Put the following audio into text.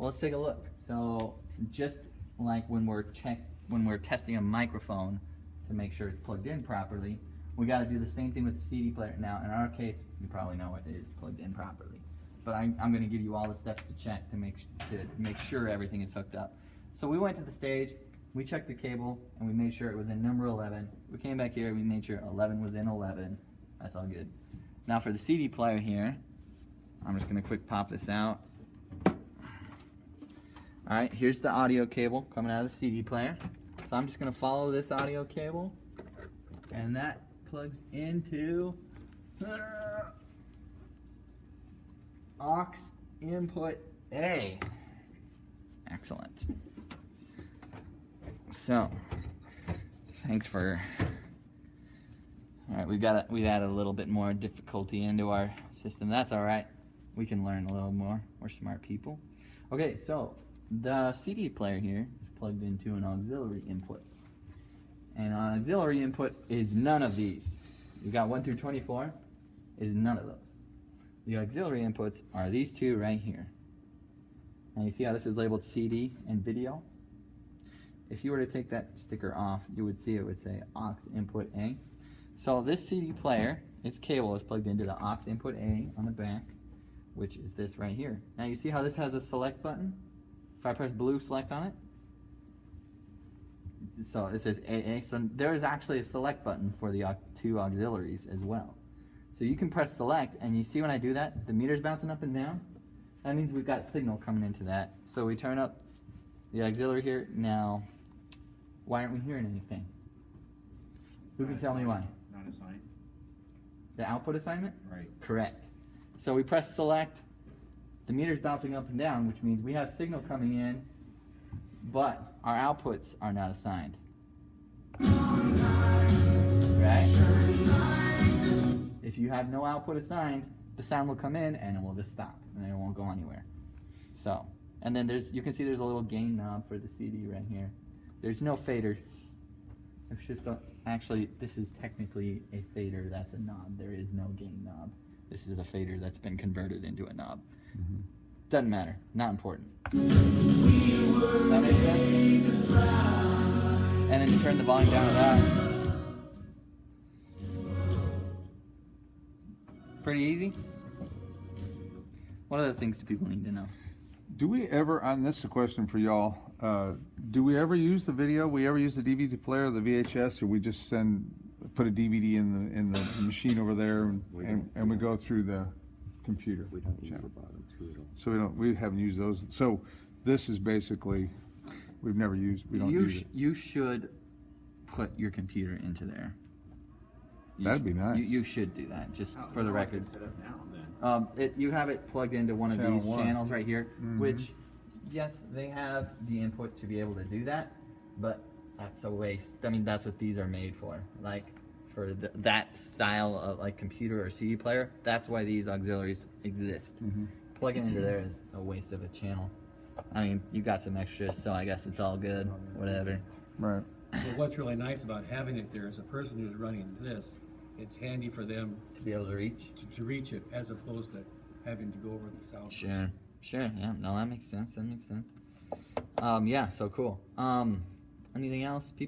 Well, let's take a look. So just like when we're testing a microphone to make sure it's plugged in properly, we got to do the same thing with the CD player. Now, in our case, you probably know it is plugged in properly, but I'm going to give you all the steps to check to make sure everything is hooked up. So we went to the stage, we checked the cable, and we made sure it was in number 11. We came back here, we made sure 11 was in 11. That's all good. Now for the CD player here, I'm just going to quick pop this out. Alright, here's the audio cable coming out of the CD player. So I'm just going to follow this audio cable, and that plugs into aux input A. Excellent. So, thanks for... Alright, we've added a little bit more difficulty into our system. That's alright. We can learn a little more. We're smart people. Okay, so the CD player here is plugged into an auxiliary input. And an auxiliary input is none of these. You got 1 through 24 is none of those. The auxiliary inputs are these two right here. Now you see how this is labeled CD and video? If you were to take that sticker off, you would see it would say aux input A. So this CD player, its cable is plugged into the aux input A on the back, which is this right here. Now you see how this has a select button? If I press blue select on it, so it says AA. So there is actually a select button for the two auxiliaries as well. So you can press select, and you see when I do that, the meter's bouncing up and down. That means we've got signal coming into that. So we turn up the auxiliary here. Now, why aren't we hearing anything? Who can tell me why? Not assigned. The output assignment? Right. Correct. So we press select, the meter's bouncing up and down, which means we have signal coming in, but our outputs are not assigned. Right? If you have no output assigned, the sound will come in and it will just stop and it won't go anywhere. So, and then you can see there's a little gain knob for the CD right here. There's no fader. It's just actually, this is technically a fader. That's a knob. There is no gain knob. This is a fader that's been converted into a knob. Mm-hmm. Doesn't matter. Not important. That makes sense? And then you turn the volume down to that. Pretty easy. What other things do people need to know? Do we ever, and this is a question for y'all, do we ever use the video? We ever use the DVD player or the VHS, or we just put a DVD in the machine over there and we go through the computer? We don't use the bottom two at all. So we haven't used those. So this is basically, we don't use it. You should put your computer into there. That'd be nice. You should do that, just for the record. Set up now, then. You have it plugged into one of Channel these 1. channels right here, which, yes, they have the input to be able to do that, but that's a waste. I mean, that's what these are made for. Like, for that style of like computer or CD player, that's why these auxiliaries exist. Plugging into there is a waste of a channel. I mean, you got some extras, so I guess it's all good, whatever. Right. Well, what's really nice about having it there is a person who's running this, it's handy for them To be able to reach? to reach it, as opposed to having to go over the sound. Sure, yeah, no, that makes sense, yeah, so cool. Anything else, people?